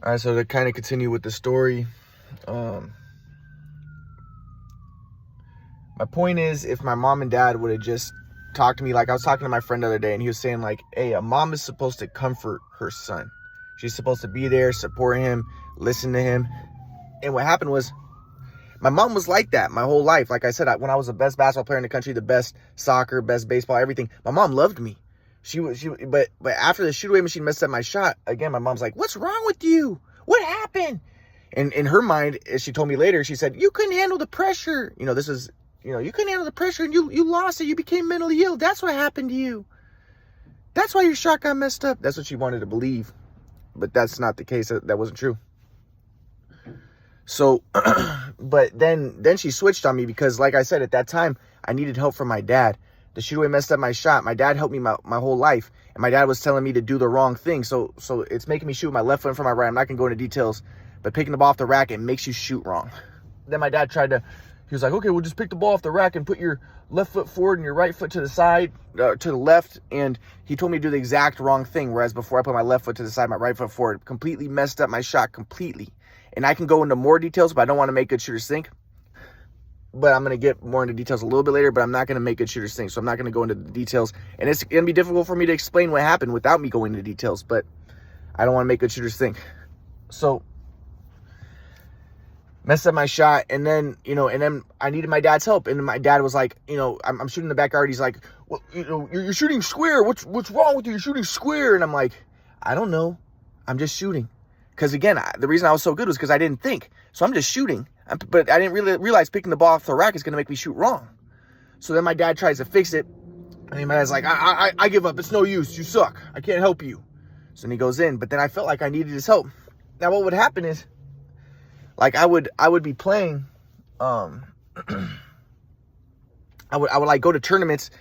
All right, so to kind of continue with the story, my point is, if my mom and dad would have just talked to me, like I was talking to my friend the other day, and he was saying like, hey, a mom is supposed to comfort her son. She's supposed to be there, support him, listen to him. And what happened was, my mom was like that my whole life. Like I said, when I was the best basketball player in the country, the best soccer, best baseball, everything, my mom loved me. But after the shoot away machine messed up my shot, again, my mom's like, what's wrong with you? What happened? And in her mind, as she told me later, she said, you couldn't handle the pressure. You couldn't handle the pressure and you lost it. You became mentally ill. That's what happened to you. That's why your shot got messed up. That's what she wanted to believe. But that's not the case. That wasn't true. So, but then she switched on me because, like I said, at that time, I needed help from my dad. The shoot away messed up my shot. My dad helped me my whole life. And my dad was telling me to do the wrong thing. So it's making me shoot my left foot from my right. I'm not going to go into details. But picking the ball off the rack, it makes you shoot wrong. Then my dad he was like, okay, we'll just pick the ball off the rack and put your left foot forward and your right foot to the side, to the left. And he told me to do the exact wrong thing. Whereas before I put my left foot to the side, my right foot forward, completely messed up my shot completely. And I can go into more details, but I don't want to make good shooters think. But I'm going to get more into details a little bit later, but I'm not going to make good shooters think. So I'm not going to go into the details. And it's going to be difficult for me to explain what happened without me going into details, but I don't want to make good shooters think. So messed up my shot, and then I needed my dad's help. And my dad was like, I'm shooting in the backyard. He's like, well, you're shooting square. What's wrong with you? You're shooting square. And I'm like, I don't know. I'm just shooting. Because again, the reason I was so good was because I didn't think. So I'm just shooting. But I didn't really realize picking the ball off the rack is going to make me shoot wrong. So then my dad tries to fix it. And my dad's like, I give up. It's no use. You suck. I can't help you. So then he goes in. But then I felt like I needed his help. Now what would happen is, like I would be playing, I would like go to tournaments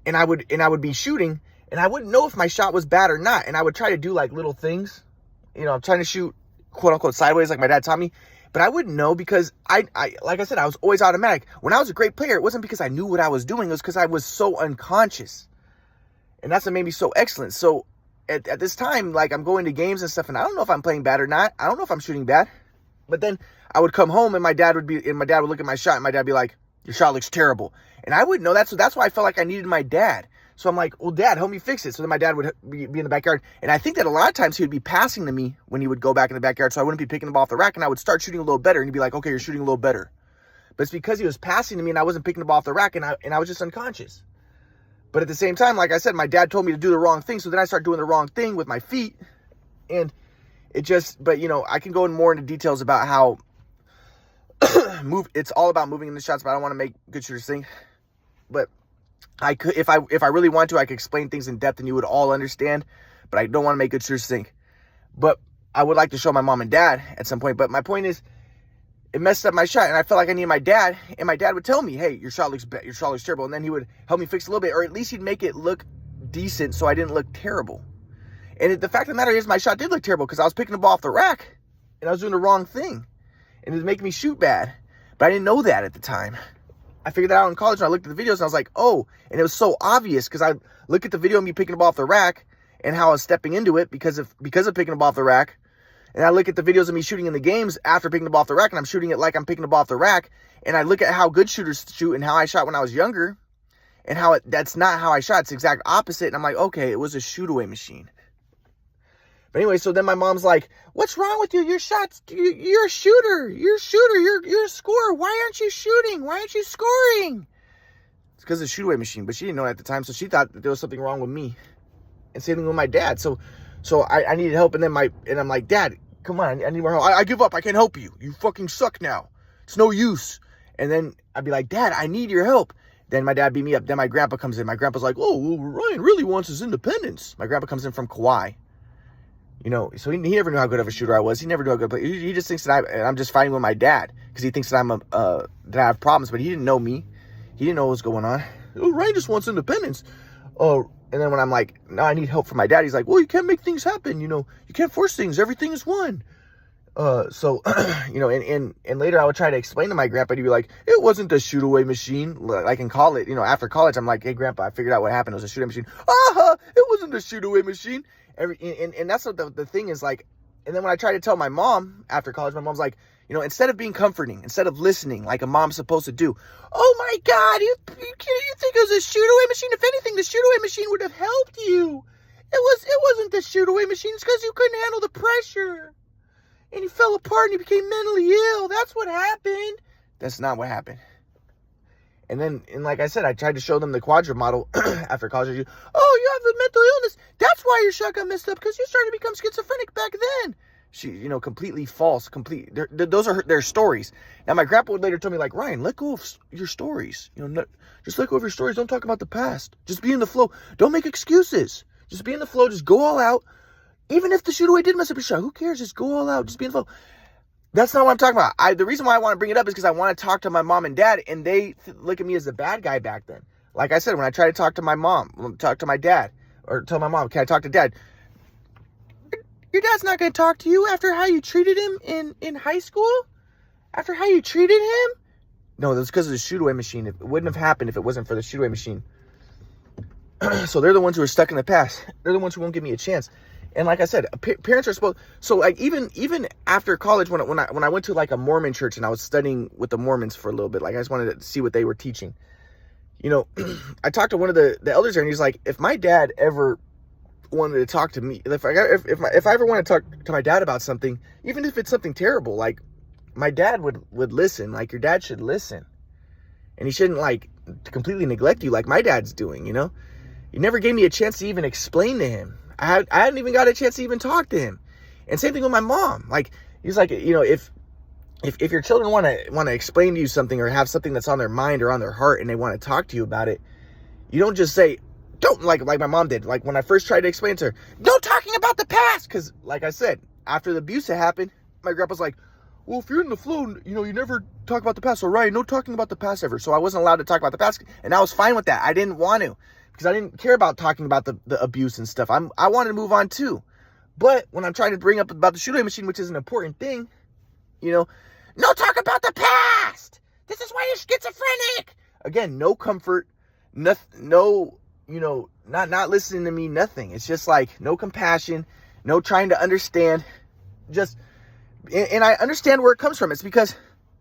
and I would be shooting and I wouldn't know if my shot was bad or not. And I would try to do like little things. I'm trying to shoot quote unquote sideways like my dad taught me, but I wouldn't know because I like I said, I was always automatic. When I was a great player, it wasn't because I knew what I was doing. It was because I was so unconscious. And that's what made me so excellent. So at this time, like I'm going to games and stuff and I don't know if I'm playing bad or not. I don't know if I'm shooting bad. But then I would come home and my dad would look at my shot and my dad would be like, your shot looks terrible. And I wouldn't know that. So that's why I felt like I needed my dad. So I'm like, well, Dad, help me fix it. So then my dad would be in the backyard. And I think that a lot of times he would be passing to me when he would go back in the backyard. So I wouldn't be picking the ball off the rack and I would start shooting a little better. And he'd be like, okay, you're shooting a little better. But it's because he was passing to me and I wasn't picking the ball off the rack and I was just unconscious. But at the same time, like I said, my dad told me to do the wrong thing. So then I started doing the wrong thing with my feet. And it just, but I can go in more into details about how it's all about moving in the shots, but I don't want to make good shooters think. But I could, if I really want to, I could explain things in depth and you would all understand, but I don't want to make good shooters think. But I would like to show my mom and dad at some point. But my point is, it messed up my shot and I felt like I needed my dad, and my dad would tell me, hey, your shot looks terrible. And then he would help me fix it a little bit, or at least he'd make it look decent so I didn't look terrible. And the fact of the matter is my shot did look terrible because I was picking the ball off the rack and I was doing the wrong thing. And it was making me shoot bad. But I didn't know that at the time. I figured that out in college and I looked at the videos and I was like, oh, and it was so obvious because I look at the video of me picking the ball off the rack and how I was stepping into it because of picking the ball off the rack. And I look at the videos of me shooting in the games after picking the ball off the rack and I'm shooting it like I'm picking the ball off the rack. And I look at how good shooters shoot and how I shot when I was younger and how that's not how I shot. It's the exact opposite. And I'm like, okay, it was a shoot away machine. But anyway, so then my mom's like, what's wrong with you? Your shots, you're a shooter. You're a scorer. Why aren't you shooting? Why aren't you scoring? It's because of the shoot away machine. But she didn't know at the time. So she thought that there was something wrong with me. And same thing with my dad. So I needed help. And I'm like, Dad, come on. I need more help. I give up. I can't help you. You fucking suck now. It's no use. And then I'd be like, Dad, I need your help. Then my dad beat me up. Then my grandpa comes in. My grandpa's like, oh, well, Ryan really wants his independence. My grandpa comes in from Kauai. So he never knew how good of a shooter I was. He never knew how good. He just thinks that I'm just fighting with my dad because he thinks that that I have problems. But he didn't know me. He didn't know what was going on. Oh, Ryan just wants independence. Oh, and then when I'm like, no, I need help from my dad. He's like, well, you can't make things happen. You can't force things. Everything is one. And later I would try to explain to my grandpa. He'd be like, it wasn't a shoot away machine. I can call it. After college, I'm like, hey, Grandpa, I figured out what happened. It was a shoot away machine. It wasn't a shoot away machine. And that's what the thing is like. And then when I tried to tell my mom after college, my mom's like, you know, instead of being comforting, instead of listening like a mom's supposed to do, oh my God, you think it was a shoot-away machine? If anything, the shoot-away machine would have helped you. It wasn't the shoot-away machine. It's because you couldn't handle the pressure. And you fell apart and you became mentally ill. That's what happened. That's not what happened. And then, and like I said, I tried to show them the Quadra model after college. Oh, you have a mental illness. That's why your shotgun messed up, because you started to become schizophrenic back then. She, you know, completely false. Those are their stories. Now, my grandpa would later tell me, like, Ryan, let go of your stories. You know, just let go of your stories. Don't talk about the past. Just be in the flow. Don't make excuses. Just be in the flow. Just go all out. Even if the shoot-away did mess up your shot, who cares? Just go all out. Just be in the flow. That's not what I'm talking about. The reason why I want to bring it up is because I want to talk to my mom and dad, and they look at me as the bad guy back then. Like I said, when I try to talk to my mom, talk to my dad, or tell my mom, can I talk to dad? Your dad's not going to talk to you after how you treated him in high school? After how you treated him? No, that's because of the shoot-away machine. It wouldn't have happened if it wasn't for the shoot-away machine. So they're the ones who are stuck in the past. They're the ones who won't give me a chance. And like I said, parents are supposed. So like even after college, when I went to like a Mormon church and I was studying with the Mormons for a little bit, like I just wanted to see what they were teaching. You know, I talked to one of the elders there, and he's like, if my dad ever wanted to talk to me, if I ever want to talk to my dad about something, even if it's something terrible, like my dad would listen. Like your dad should listen, and he shouldn't like completely neglect you like my dad's doing. You know, you never gave me a chance to even explain to him. I hadn't even got a chance to even talk to him. And same thing with my mom. Like, he's like, you know, if your children want to explain to you something or have something that's on their mind or on their heart and they want to talk to you about it, you don't just say, don't, like my mom did. Like when I first tried to explain to her, no talking about the past. Because like I said, after the abuse that happened, my grandpa's like, well, if you're in the flow, you know, you never talk about the past. So Ryan, no talking about the past ever. So I wasn't allowed to talk about the past. And I was fine with that. I didn't want to. Because I didn't care about talking about the abuse and stuff. I wanted to move on too. But when I'm trying to bring up about the shoot-away machine, which is an important thing, you know, no talk about the past. This is why you're schizophrenic. Again, no comfort, no, you know, not listening to me, nothing. It's just like no compassion, no trying to understand. Just, and I understand where it comes from. It's because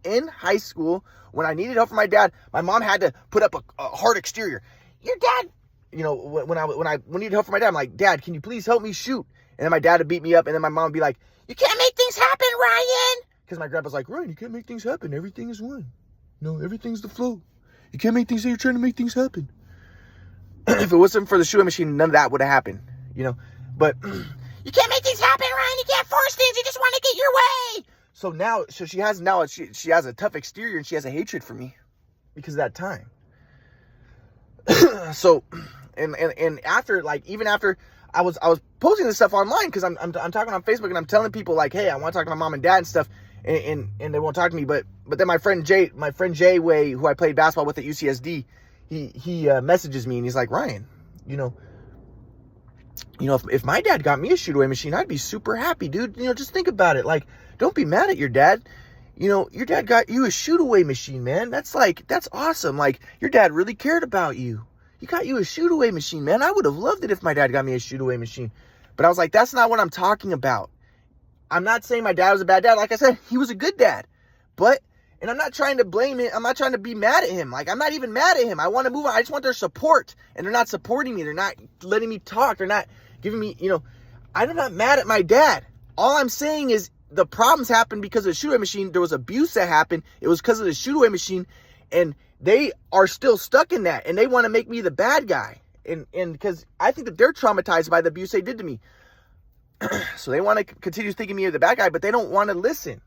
in high school, when I needed help from my dad, my mom had to put up a hard exterior. Your dad, you know, when I needed help from my dad, I'm like, Dad, can you please help me shoot? And then my dad would beat me up, and then my mom would be like, you can't make things happen, Ryan. Because my grandpa's like, Ryan, you can't make things happen. Everything is one. No, everything's the flow. You can't make things, you're trying to make things happen. If it wasn't for the shoot-away machine, none of that would have happened, you know. But you can't make things happen, Ryan. You can't force things. You just want to get your way. So now, she has a tough exterior, and she has a hatred for me because of that time. So, and after, like, even after I was posting this stuff online, because I'm talking on Facebook and I'm telling people like, hey, I want to talk to my mom and dad and stuff, and they won't talk to me. But then my friend Jay Way, who I played basketball with at UCSD, he messages me and he's like, Ryan, you know, if my dad got me a shoot-away machine, I'd be super happy, dude. You know, just think about it. Like, don't be mad at your dad. You know, your dad got you a shoot-away machine, man. That's awesome. Like, your dad really cared about you. He got you a shoot-away machine, man. I would have loved it if my dad got me a shoot-away machine. But I was like, that's not what I'm talking about. I'm not saying my dad was a bad dad. Like I said, he was a good dad. And I'm not trying to blame him. I'm not trying to be mad at him. Like, I'm not even mad at him. I want to move on. I just want their support. And they're not supporting me. They're not letting me talk. They're not giving me, you know, I'm not mad at my dad. All I'm saying is the problems happened because of the shoot-away machine. There was abuse that happened. It was because of the shoot-away machine. And they are still stuck in that. And they want to make me the bad guy. And because I think that they're traumatized by the abuse they did to me. So they want to continue thinking me as the bad guy, but they don't want to listen.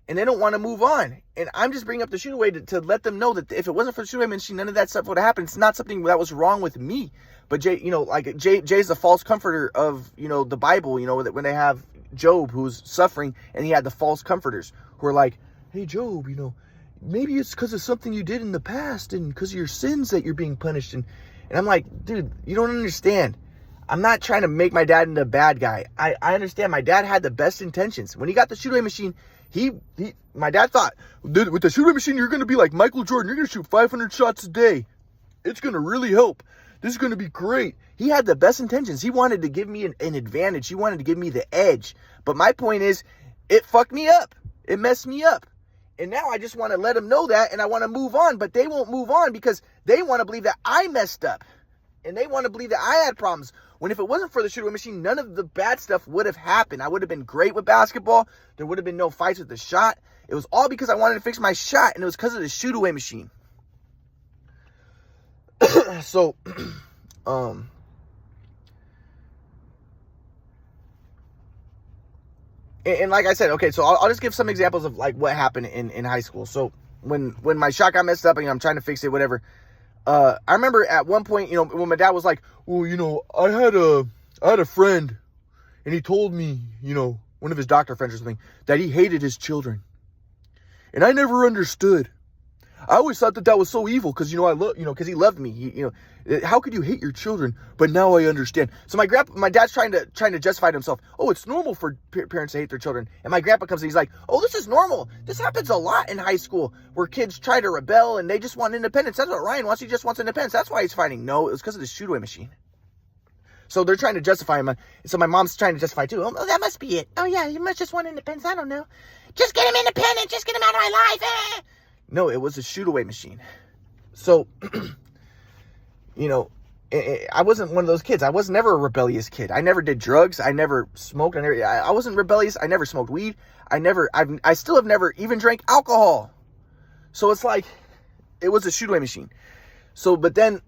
And they don't want to move on. And I'm just bringing up the shoot-away to let them know that if it wasn't for the shoot-away machine, none of that stuff would have happened. It's not something that was wrong with me. But Jay, you know, like Jay's the false comforter of, you know, the Bible, you know, that when they have Job who's suffering and he had the false comforters who are like, hey, Job, you know, maybe it's because of something you did in the past and because of your sins that you're being punished. And I'm like, dude, you don't understand. I'm not trying to make my dad into a bad guy. I understand my dad had the best intentions. When he got the shoot-away machine, my dad thought, with the shoot-away machine, you're going to be like Michael Jordan. You're going to shoot 500 shots a day. It's going to really help. This is going to be great. He had the best intentions. He wanted to give me an advantage. He wanted to give me the edge. But my point is, it fucked me up. It messed me up. And now I just want to let them know that, and I want to move on. But they won't move on because they want to believe that I messed up. And they want to believe that I had problems. When if it wasn't for the shoot away machine, none of the bad stuff would have happened. I would have been great with basketball. There would have been no fights with the shot. It was all because I wanted to fix my shot, and it was because of the shoot away machine. So, and like I said, okay, so I'll just give some examples of like what happened in high school. So when my shot got messed up and I'm trying to fix it, whatever. I remember at one point, when my dad was like, well, I had a friend, and he told me, one of his doctor friends or something, that he hated his children. And I never understood. I always thought that was so evil because, because he loved me. How could you hate your children? But now I understand. So my dad's trying to justify to himself. Oh, it's normal for parents to hate their children. And my grandpa comes and he's like, oh, this is normal. This happens a lot in high school where kids try to rebel and they just want independence. That's what Ryan wants. He just wants independence. That's why he's fighting. No, it was because of the shoot away machine. So they're trying to justify him. So my mom's trying to justify too. Oh, that must be it. Oh yeah, he must just want independence. I don't know. Just get him independent. Just get him out of my life. Eh. No, it was a shoot away machine. So, I wasn't one of those kids. I was never a rebellious kid. I never did drugs. I never smoked. I wasn't rebellious. I never smoked weed. I still have never even drank alcohol. So it's like, it was a shoot away machine. So, but then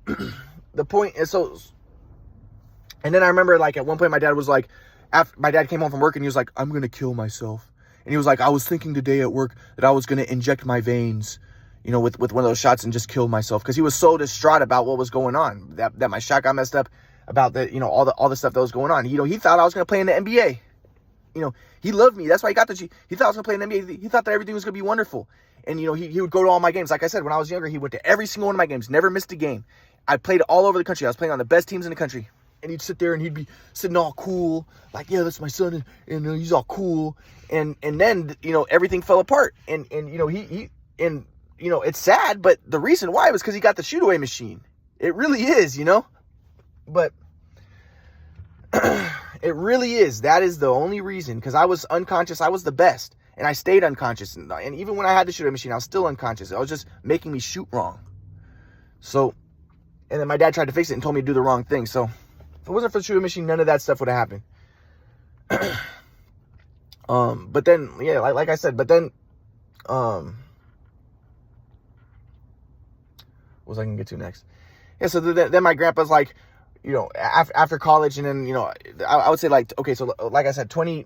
the point is, and then I remember like at one point my dad was like, after my dad came home from work and he was like, I'm going to kill myself. And he was like, I was thinking today at work that I was going to inject my veins, with one of those shots and just kill myself. Because he was so distraught about what was going on, that my shot got messed up, about the, all the stuff that was going on. He thought I was going to play in the NBA. He loved me. That's why he got he thought I was going to play in the NBA. He thought that everything was going to be wonderful. And, he would go to all my games. Like I said, when I was younger, he went to every single one of my games, never missed a game. I played all over the country. I was playing on the best teams in the country. And he'd sit there and he'd be sitting all cool, like, yeah, that's my son, and he's all cool. And then, everything fell apart. And it's sad, but the reason why was because he got the shoot away machine. It really is, But it really is. That is the only reason. Because I was unconscious. I was the best. And I stayed unconscious. And even when I had the shoot away machine, I was still unconscious. It was just making me shoot wrong. So, and then my dad tried to fix it and told me to do the wrong thing. So, if it wasn't for the shoot away machine, none of that stuff would have happened. But then, yeah, like I said, but then, what was I going to get to next? Yeah, so then my grandpa's like, after college, and then, I would say like, okay, so like I said, let me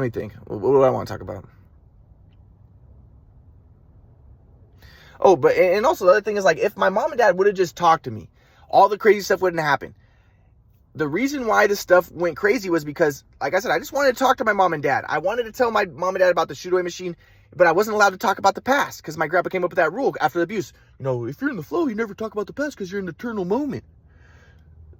think. What do I want to talk about? Oh, but, and also the other thing is like, if my mom and dad would have just talked to me, all the crazy stuff wouldn't happen. The reason why this stuff went crazy was because, like I said, I just wanted to talk to my mom and dad. I wanted to tell my mom and dad about the shoot away machine, but I wasn't allowed to talk about the past because my grandpa came up with that rule after the abuse. If you're in the flow, you never talk about the past because you're in the eternal moment.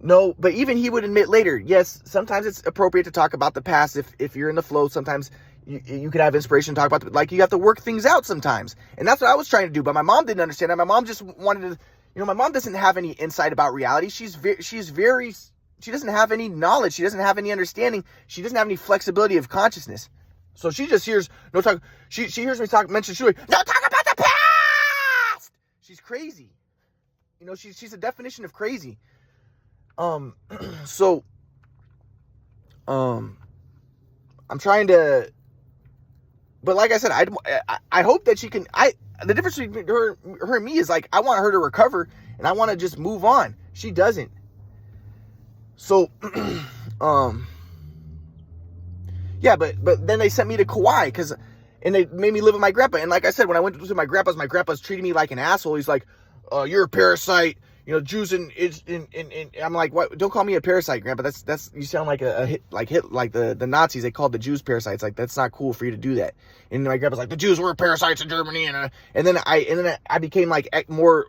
No, but even he would admit later, yes, sometimes it's appropriate to talk about the past if you're in the flow. Sometimes you could have inspiration to talk about, you have to work things out sometimes. And that's what I was trying to do, but my mom didn't understand that. My mom just wanted to, my mom doesn't have any insight about reality. She doesn't have any knowledge. She doesn't have any understanding. She doesn't have any flexibility of consciousness. So she just hears, no talk. She hears me mention shooting. Don't talk about the past. She's crazy. She's a definition of crazy. I'm trying to, but like I said, I hope that she can, the difference between her and me is like, I want her to recover and I want to just move on. She doesn't. So, yeah, but then they sent me to Kauai and they made me live with my grandpa. And like I said, when I went to my grandpa's treating me like an asshole. He's like, you're a parasite, Jews and I'm like, what? Don't call me a parasite, Grandpa. That's you sound like the Nazis. They called the Jews parasites. Like, that's not cool for you to do that. And my grandpa's like, the Jews were parasites in Germany, and then I became like more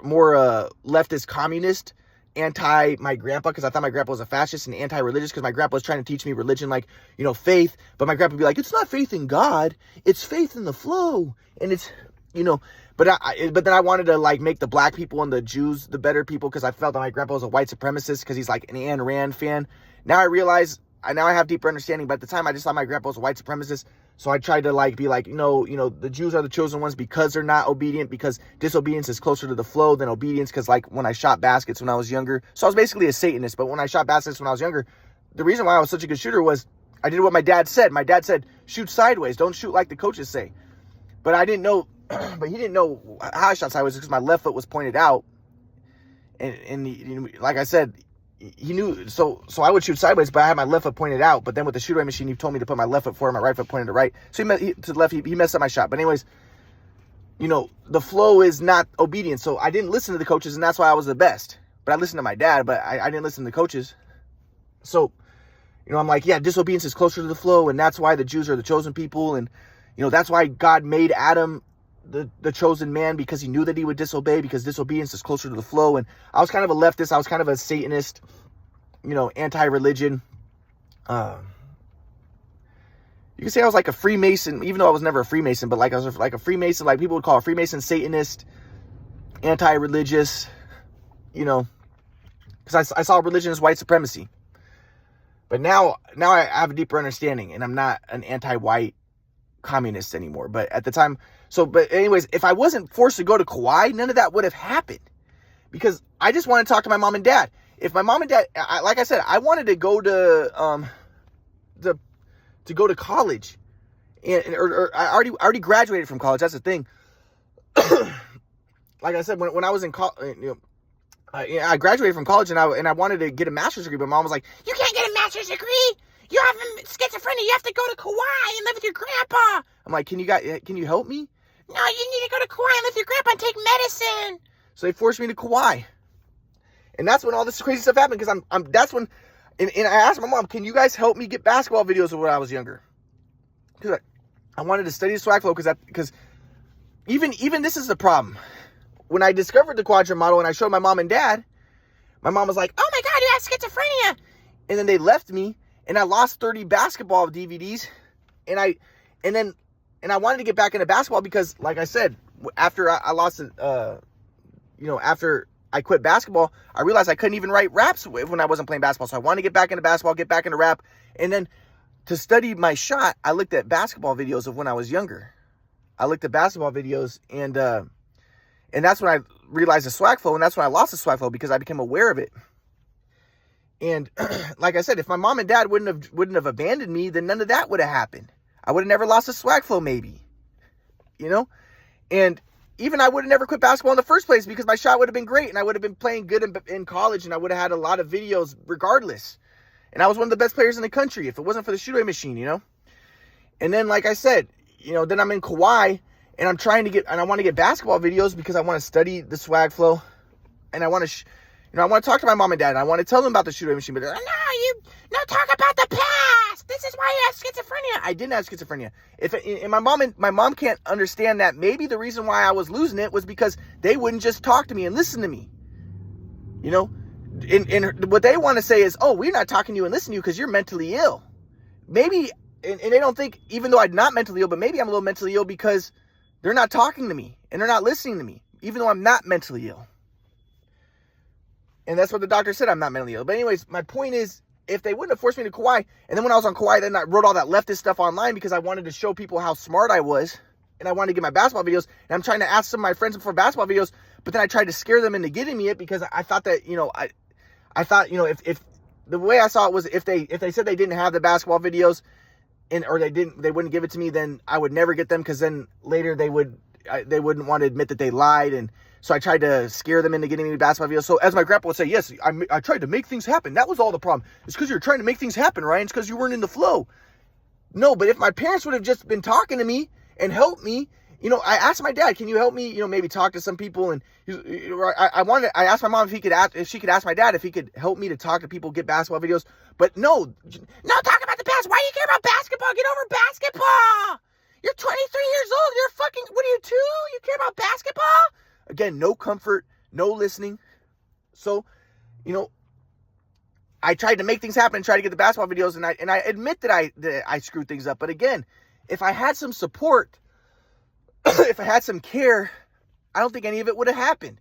leftist communist, anti my grandpa, because I thought my grandpa was a fascist, and anti-religious because my grandpa was trying to teach me religion, like, faith. But my grandpa would be like, it's not faith in God, it's faith in the flow. And but then I wanted to like make the black people and the Jews the better people because I felt that my grandpa was a white supremacist because he's like an Ayn Rand fan. Now I realize, now I have deeper understanding, but at the time I just thought my grandpa was a white supremacist. So I tried to like be like, the Jews are the chosen ones because they're not obedient, because disobedience is closer to the flow than obedience. Because like when I shot baskets when I was younger, so I was basically a Satanist. But when I shot baskets when I was younger, the reason why I was such a good shooter was I did what my dad said. My dad said, shoot sideways, don't shoot like the coaches say. But I didn't know, but he didn't know how I shot sideways because my left foot was pointed out. And he, like I said, he knew, so I would shoot sideways, but I had my left foot pointed out. But then with the shoot away machine, he told me to put my left foot forward, my right foot pointed to right. So to the left, he messed up my shot. But anyways, the flow is not obedience. So I didn't listen to the coaches, and that's why I was the best. But I listened to my dad, but I didn't listen to the coaches. So, I'm like, yeah, disobedience is closer to the flow, and that's why the Jews are the chosen people. And, that's why God made Adam the chosen man, because he knew that he would disobey, because disobedience is closer to the flow. And I was kind of a leftist. I was kind of a Satanist, anti-religion. You can say I was like a Freemason, even though I was never a Freemason, but like I was like a Freemason, like people would call a Freemason, Satanist, anti-religious, because I saw religion as white supremacy. But now I have a deeper understanding, and I'm not an anti-white communist anymore. But at the time, but anyways, if I wasn't forced to go to Kauai, none of that would have happened, because I just wanted to talk to my mom and dad. If my mom and dad, like I said, I wanted to go to go to college, or I already graduated from college. That's the thing. Like I said, when I was in college, I graduated from college, and I wanted to get a master's degree, but mom was like, "You can't get a master's degree. You have schizophrenia. You have to go to Kauai and live with your grandpa." I'm like, "Can you help me?" "No, you need to go to Kauai and live with your grandpa and take medicine." So they forced me to Kauai, and that's when all this crazy stuff happened. Because that's when, and I asked my mom, "Can you guys help me get basketball videos of when I was younger?" Because I wanted to study the swag flow, because even this is the problem. When I discovered the quadrant model and I showed my mom and dad, my mom was like, "Oh my God, you have schizophrenia." And then they left me, and I lost 30 basketball DVDs. And I wanted to get back into basketball because, like I said, after I lost it, after I quit basketball, I realized I couldn't even write raps when I wasn't playing basketball. So I wanted to get back into basketball, get back into rap. And then to study my shot, I looked at basketball videos of when I was younger. I looked at basketball videos, and that's when I realized the swag flow, and that's when I lost the swag flow, because I became aware of it. And like I said, if my mom and dad wouldn't have abandoned me, then none of that would have happened. I would have never lost the swag flow, maybe. And even I would have never quit basketball in the first place, because my shot would have been great, and I would have been playing good in college, and I would have had a lot of videos regardless. And I was one of the best players in the country if it wasn't for the shoot away machine, And then, like I said, then I'm in Kauai, and I'm trying to and I want to get basketball videos because I want to study the swag flow, and I want to, I want to talk to my mom and dad, and I want to tell them about the shoot away machine. But they're like, no, talk about the past. This is why you have schizophrenia. I didn't have schizophrenia. And my mom can't understand that maybe the reason why I was losing it was because they wouldn't just talk to me and listen to me. And what they want to say is, "Oh, we're not talking to you and listening to you because you're mentally ill." Maybe, and they don't think, even though I'm not mentally ill, but maybe I'm a little mentally ill because they're not talking to me and they're not listening to me, even though I'm not mentally ill. And that's what the doctor said, I'm not mentally ill. But anyways, my point is, if they wouldn't have forced me to Kauai, and then when I was on Kauai, then I wrote all that leftist stuff online because I wanted to show people how smart I was, and I wanted to get my basketball videos, and I'm trying to ask some of my friends for basketball videos, but then I tried to scare them into getting me it because I thought that, I thought, if the way I saw it was, if they said they didn't have the basketball videos, or they wouldn't give it to me, then I would never get them, because then later they wouldn't want to admit that they lied. And so I tried to scare them into getting me basketball videos. So as my grandpa would say, yes, I tried to make things happen. That was all the problem. It's because you're trying to make things happen, Ryan. It's because you weren't in the flow. No, but if my parents would have just been talking to me and helped me, I asked my dad, "Can you help me, maybe talk to some people?" And I asked my mom if she could ask my dad if he could help me to talk to people, get basketball videos. But no, talk about the past. Why do you care about basketball? Get over basketball. You're 23 years old. You're fucking, what are you, 2? You care about basketball? Again, no comfort, no listening. So, I tried to make things happen and try to get the basketball videos, and I admit that I screwed things up. But again, if I had some support, if I had some care, I don't think any of it would have happened.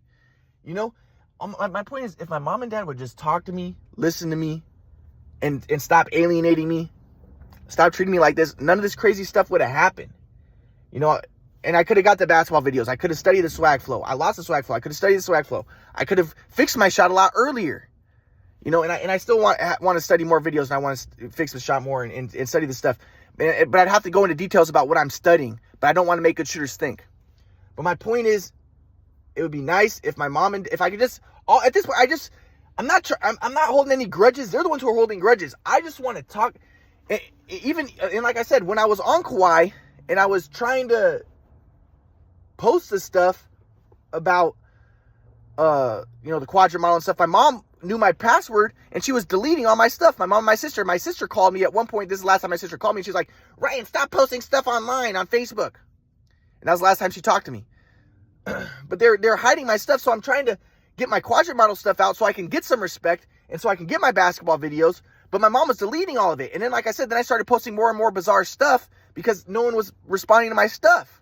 You know, my point is, if my mom and dad would just talk to me, listen to me, and stop alienating me, stop treating me like this, none of this crazy stuff would have happened. You know, and I could have got the basketball videos. I could have studied the swag flow. I lost the swag flow. I could have studied the swag flow. I could have fixed my shot a lot earlier. You know, and I still want to study more videos, and I want to fix the shot more and study this stuff. But I'd have to go into details about what I'm studying. But I don't want to make good shooters think. But my point is, it would be nice if my mom and if I could just at this point, I'm not holding any grudges. They're the ones who are holding grudges. I just want to talk. And like I said, when I was on Kauai and I was trying to post this stuff about the quadrant model and stuff, my mom knew my password and she was deleting all my stuff. My mom and my sister called me at one point. This is the last time my sister called me. She's like, Ryan, stop posting stuff online on Facebook. And that was the last time she talked to me. But they're hiding my stuff, so I'm trying to get my quadrant model stuff out so I can get some respect and so I can get my basketball videos. But my mom was deleting all of it. And then, like I said, then I started posting more and more bizarre stuff because no one was responding to my stuff.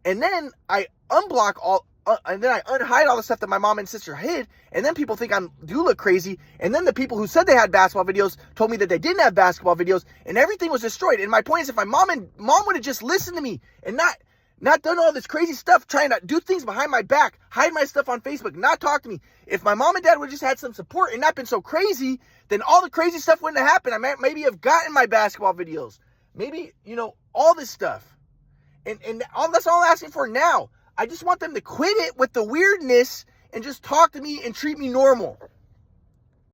And then I unblock and then I unhide all the stuff that my mom and sister hid. And then people think I do look crazy. And then the people who said they had basketball videos told me that they didn't have basketball videos, and everything was destroyed. And my point is, if my mom would have just listened to me and not done all this crazy stuff, trying to do things behind my back, hide my stuff on Facebook, not talk to me. If my mom and dad would have just had some support and not been so crazy, then all the crazy stuff wouldn't have happened. I might maybe have gotten my basketball videos. Maybe, all this stuff. And that's all I'm asking for now. I just want them to quit it with the weirdness and just talk to me and treat me normal.